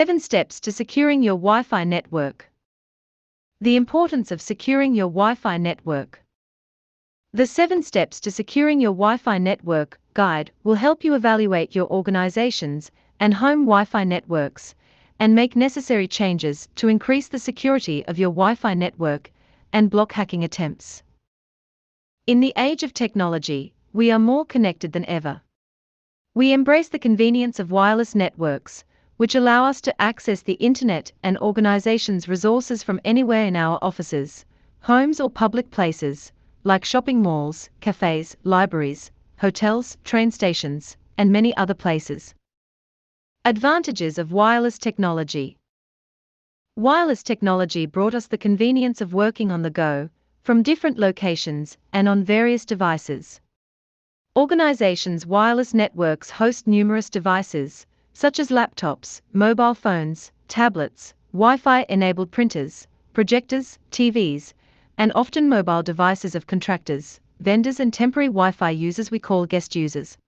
7 Steps to Securing Your Wi-Fi Network. The importance of securing your Wi-Fi network. The 7 Steps to Securing Your Wi-Fi Network guide will help you evaluate your organization's and home Wi-Fi networks and make necessary changes to increase the security of your Wi-Fi network and block hacking attempts. In the age of technology, we are more connected than ever. We embrace the convenience of wireless networks, which allow us to access the internet and organizations' resources from anywhere in our offices, homes or public places, like shopping malls, cafes, libraries, hotels, train stations, and many other places. Advantages of wireless technology. Wireless technology brought us the convenience of working on the go, from different locations and on various devices. Organizations' wireless networks host numerous devices, such as laptops, mobile phones, tablets, Wi-Fi-enabled printers, projectors, TVs, and often mobile devices of contractors, vendors and temporary Wi-Fi users we call guest users.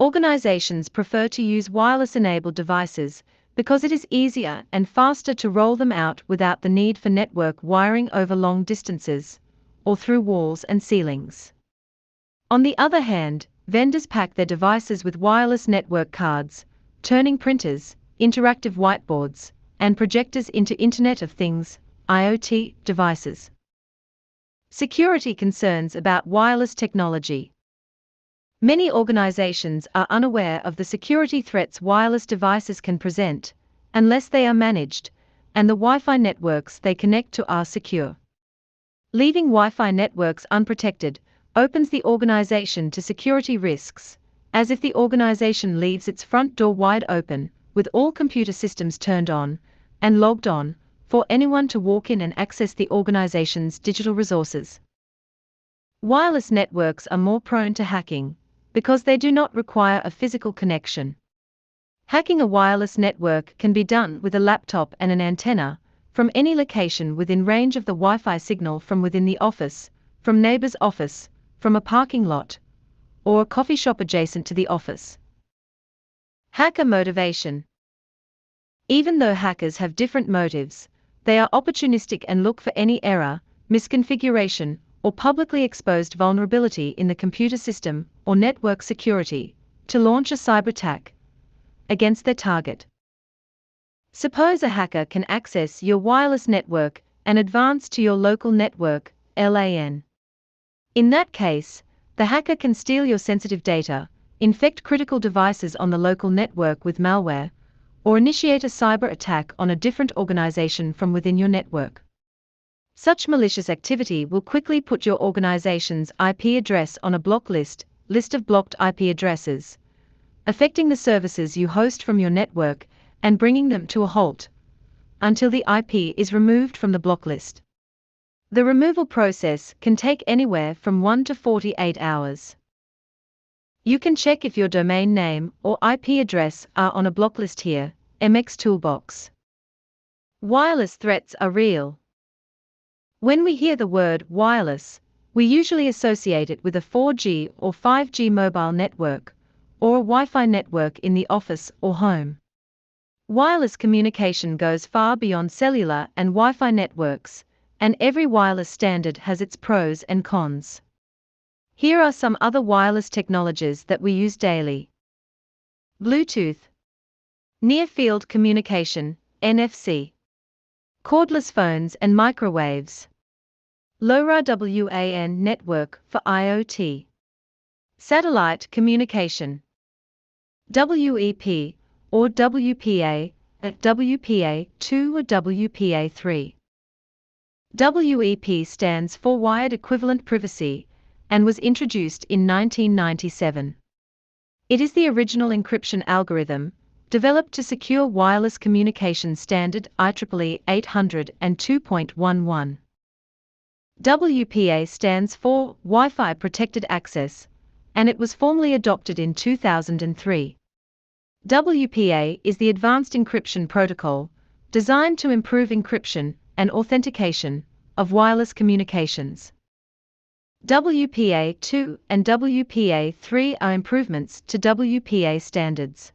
Organizations prefer to use wireless-enabled devices because it is easier and faster to roll them out without the need for network wiring over long distances, or through walls and ceilings. On the other hand, vendors pack their devices with wireless network cards, turning printers, interactive whiteboards, and projectors into Internet of Things, IoT, devices. Security concerns about wireless technology. Many organizations are unaware of the security threats wireless devices can present, unless they are managed, and the Wi-Fi networks they connect to are secure. Leaving Wi-Fi networks unprotected opens the organization to security risks, as if the organization leaves its front door wide open, with all computer systems turned on and logged on, for anyone to walk in and access the organization's digital resources. Wireless networks are more prone to hacking, because they do not require a physical connection. Hacking a wireless network can be done with a laptop and an antenna, from any location within range of the Wi-Fi signal, from within the office, from neighbor's office, from a parking lot, or a coffee shop adjacent to the office. Hacker motivation. Even though hackers have different motives, they are opportunistic and look for any error, misconfiguration, or publicly exposed vulnerability in the computer system or network security to launch a cyber attack against their target. Suppose a hacker can access your wireless network and advance to your local network, LAN. In that case, the hacker can steal your sensitive data, infect critical devices on the local network with malware, or initiate a cyber attack on a different organization from within your network. Such malicious activity will quickly put your organization's IP address on a block list of blocked IP addresses, affecting the services you host from your network and bringing them to a halt until the IP is removed from the block list. The removal process can take anywhere from 1 to 48 hours. You can check if your domain name or IP address are on a block list here, MX Toolbox. Wireless threats are real. When we hear the word wireless, we usually associate it with a 4G or 5G mobile network, or a Wi-Fi network in the office or home. Wireless communication goes far beyond cellular and Wi-Fi networks, and every wireless standard has its pros and cons. Here are some other wireless technologies that we use daily. Bluetooth, Near Field Communication, NFC, cordless phones and microwaves, LoRa WAN network for IoT, satellite communication, WEP or WPA, WPA2 or WPA3. WEP stands for Wired Equivalent Privacy and was introduced in 1997. It is the original encryption algorithm, developed to secure wireless communication standard IEEE 802.11. WPA stands for Wi-Fi Protected Access, and it was formally adopted in 2003. WPA is the advanced encryption protocol, designed to improve encryption and authentication of wireless communications. WPA2 and WPA3 are improvements to WPA standards.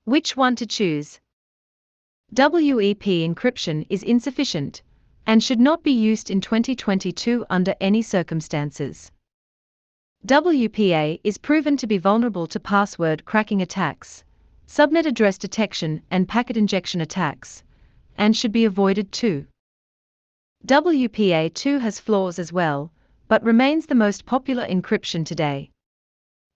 Which one to choose? WEP encryption is insufficient and should not be used in 2022 under any circumstances. WPA is proven to be vulnerable to password cracking attacks, subnet address detection, and packet injection attacks, and should be avoided too. WPA2 has flaws as well, but remains the most popular encryption today.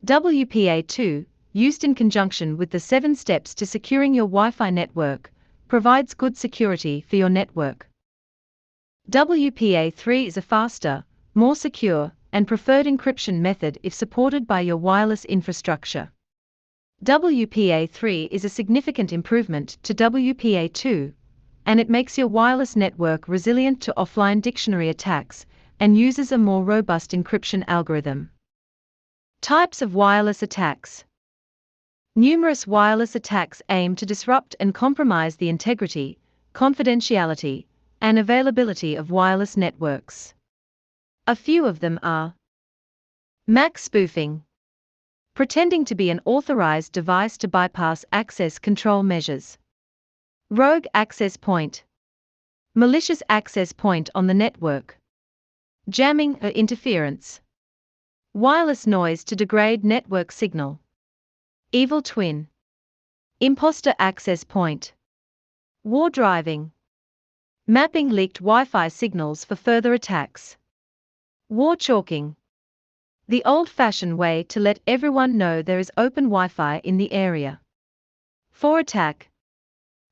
WPA2, used in conjunction with the 7 steps to securing your Wi-Fi network, provides good security for your network. WPA3 is a faster, more secure, and preferred encryption method if supported by your wireless infrastructure. WPA3 is a significant improvement to WPA2, and it makes your wireless network resilient to offline dictionary attacks and uses a more robust encryption algorithm. Types of wireless attacks. Numerous wireless attacks aim to disrupt and compromise the integrity, confidentiality, and availability of wireless networks. A few of them are MAC spoofing, pretending to be an authorized device to bypass access control measures. Rogue access point, malicious access point on the network. Jamming or interference. Wireless noise to degrade network signal. Evil twin. Imposter access point. War driving. Mapping leaked Wi-Fi signals for further attacks. War chalking. The old-fashioned way to let everyone know there is open Wi-Fi in the area. For attack.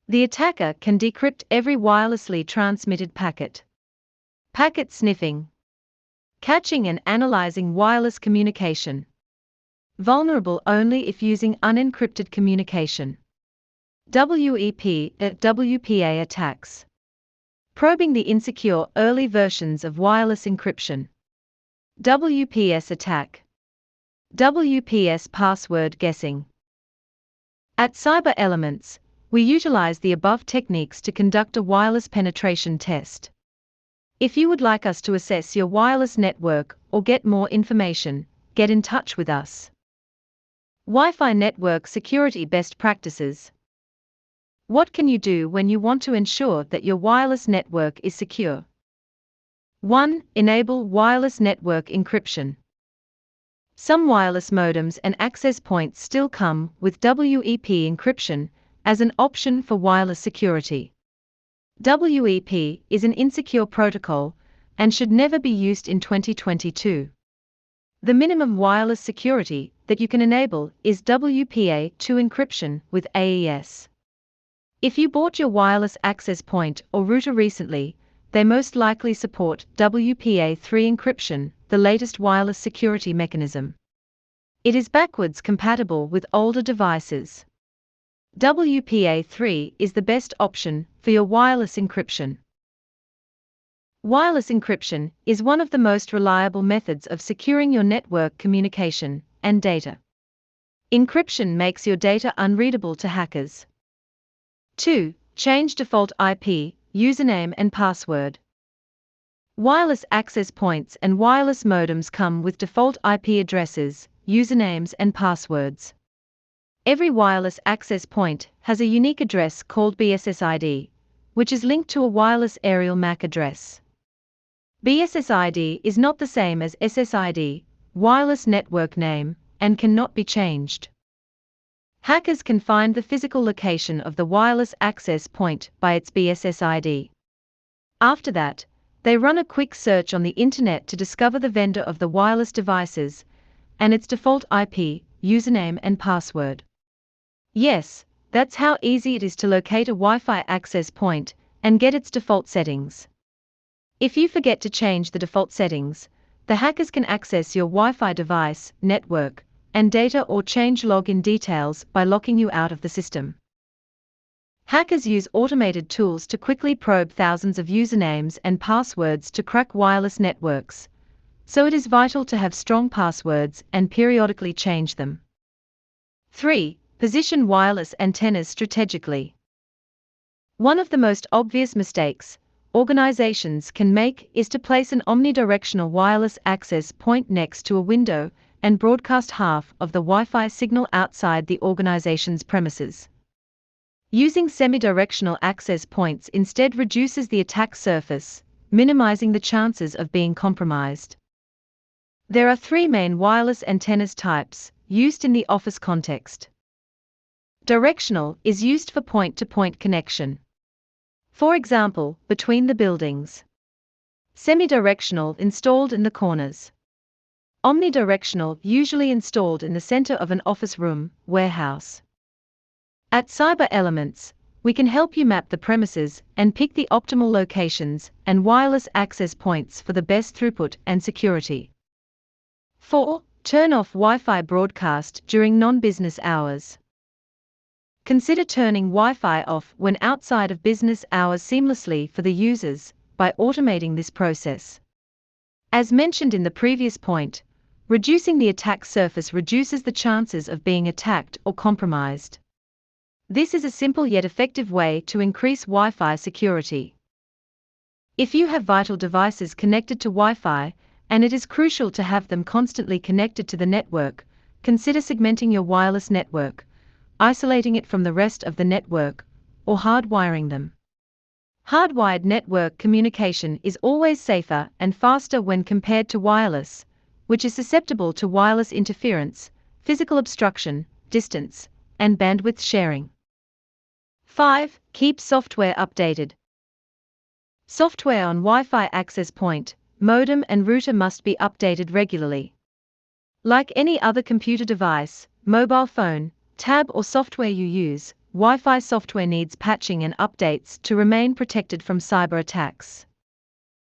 The attacker can decrypt every wirelessly transmitted packet. Packet sniffing. Catching and analyzing wireless communication. Vulnerable only if using unencrypted communication. WPA attacks. Probing the insecure early versions of wireless encryption. WPS attack. WPS password guessing. At Cyber Elements, we utilize the above techniques to conduct a wireless penetration test. If you would like us to assess your wireless network or get more information, get in touch with us. Wi-Fi network security best practices. What can you do when you want to ensure that your wireless network is secure? 1. Enable wireless network encryption. Some wireless modems and access points still come with WEP encryption as an option for wireless security. WEP is an insecure protocol and should never be used in 2022. The minimum wireless security that you can enable is WPA2 encryption with AES. If you bought your wireless access point or router recently, they most likely support WPA3 encryption, the latest wireless security mechanism. It is backwards compatible with older devices. WPA3 is the best option for your wireless encryption. Wireless encryption is one of the most reliable methods of securing your network communication and data. Encryption makes your data unreadable to hackers. 2. Change default IP, username and password. Wireless access points and wireless modems come with default IP addresses, usernames and passwords. Every wireless access point has a unique address called BSSID, which is linked to a wireless aerial MAC address. BSSID is not the same as SSID, wireless network name, and cannot be changed. Hackers can find the physical location of the wireless access point by its BSSID. After that, they run a quick search on the internet to discover the vendor of the wireless devices and its default IP, username and password. Yes, that's how easy it is to locate a Wi-Fi access point and get its default settings. If you forget to change the default settings, the hackers can access your Wi-Fi device, network, and data or change login details by locking you out of the system. Hackers use automated tools to quickly probe thousands of usernames and passwords to crack wireless networks, so it is vital to have strong passwords and periodically change them. 3. Position wireless antennas strategically. One of the most obvious mistakes organizations can make is to place an omnidirectional wireless access point next to a window and broadcast half of the Wi-Fi signal outside the organization's premises. Using semi-directional access points instead reduces the attack surface, minimizing the chances of being compromised. There are three main wireless antennas types, used in the office context. Directional is used for point-to-point connection. For example, between the buildings. Semi-directional installed in the corners. Omnidirectional usually installed in the center of an office room, warehouse. At Cyber Elements, we can help you map the premises and pick the optimal locations and wireless access points for the best throughput and security. 4. Turn off Wi-Fi broadcast during non-business hours. Consider turning Wi-Fi off when outside of business hours seamlessly for the users by automating this process. As mentioned in the previous point, reducing the attack surface reduces the chances of being attacked or compromised. This is a simple yet effective way to increase Wi-Fi security. If you have vital devices connected to Wi-Fi, and it is crucial to have them constantly connected to the network, consider segmenting your wireless network, isolating it from the rest of the network, or hardwiring them. Hardwired network communication is always safer and faster when compared to wireless, which is susceptible to wireless interference, physical obstruction, distance, and bandwidth sharing. 5. Keep software updated. Software on Wi-Fi access point, modem and router must be updated regularly. Like any other computer device, mobile phone, tab or software you use, Wi-Fi software needs patching and updates to remain protected from cyber attacks.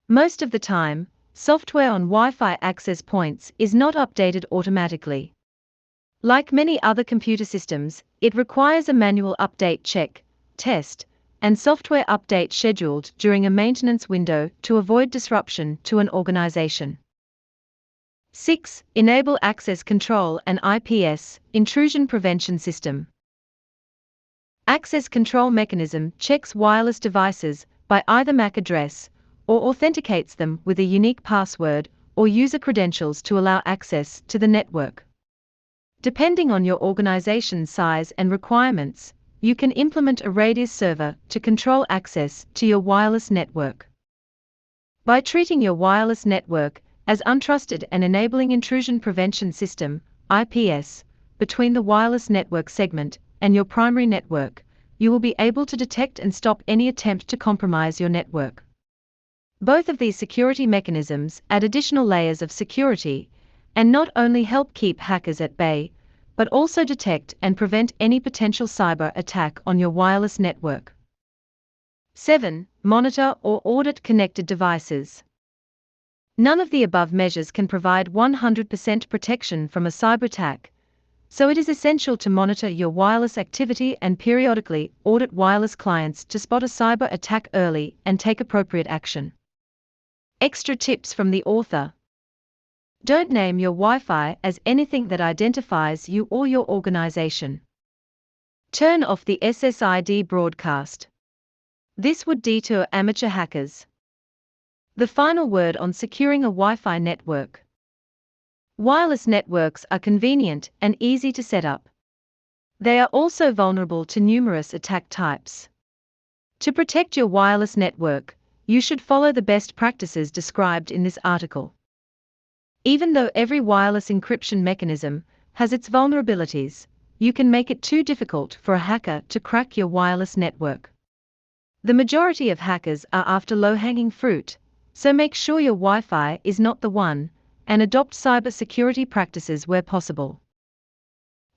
Most of the time, software on Wi-Fi access points is not updated automatically. Like many other computer systems, it requires a manual update check, test, and software update scheduled during a maintenance window to avoid disruption to an organization. 6. Enable access control and IPS, intrusion prevention system. Access control mechanism checks wireless devices by either MAC address or authenticates them with a unique password or user credentials to allow access to the network. Depending on your organization's size and requirements, you can implement a radius server to control access to your wireless network. By treating your wireless network as untrusted and enabling intrusion prevention system, IPS, between the wireless network segment and your primary network, you will be able to detect and stop any attempt to compromise your network. Both of these security mechanisms add additional layers of security and not only help keep hackers at bay, but also detect and prevent any potential cyber attack on your wireless network. 7. Monitor or audit connected devices. None of the above measures can provide 100% protection from a cyber attack, so it is essential to monitor your wireless activity and periodically audit wireless clients to spot a cyber attack early and take appropriate action. Extra tips from the author. Don't name your Wi-Fi as anything that identifies you or your organization. Turn off the SSID broadcast. This would deter amateur hackers. The final word on securing a Wi-Fi network. Wireless networks are convenient and easy to set up. They are also vulnerable to numerous attack types. To protect your wireless network, you should follow the best practices described in this article. Even though every wireless encryption mechanism has its vulnerabilities, you can make it too difficult for a hacker to crack your wireless network. The majority of hackers are after low-hanging fruit, so make sure your Wi-Fi is not the one, and adopt cyber security practices where possible.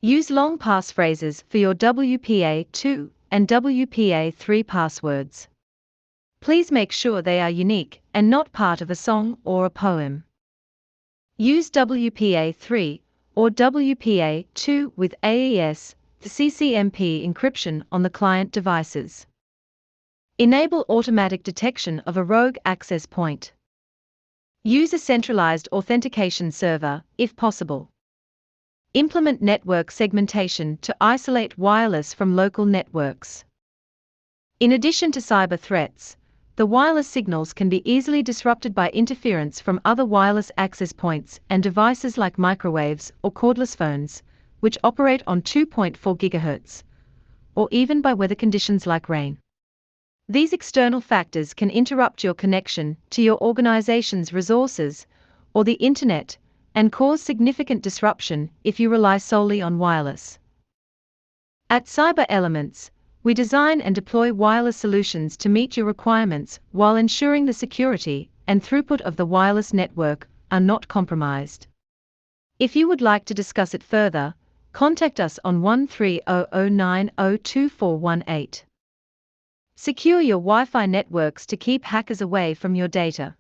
Use long passphrases for your WPA2 and WPA3 passwords. Please make sure they are unique and not part of a song or a poem. Use WPA3 or WPA2 with AES, the CCMP encryption on the client devices. Enable automatic detection of a rogue access point. Use a centralized authentication server, if possible. Implement network segmentation to isolate wireless from local networks. In addition to cyber threats, the wireless signals can be easily disrupted by interference from other wireless access points and devices like microwaves or cordless phones, which operate on 2.4 GHz, or even by weather conditions like rain. These external factors can interrupt your connection to your organization's resources or the internet and cause significant disruption if you rely solely on wireless. At Cyber Elements, we design and deploy wireless solutions to meet your requirements while ensuring the security and throughput of the wireless network are not compromised. If you would like to discuss it further, contact us on 1300902418. Secure your Wi-Fi networks to keep hackers away from your data.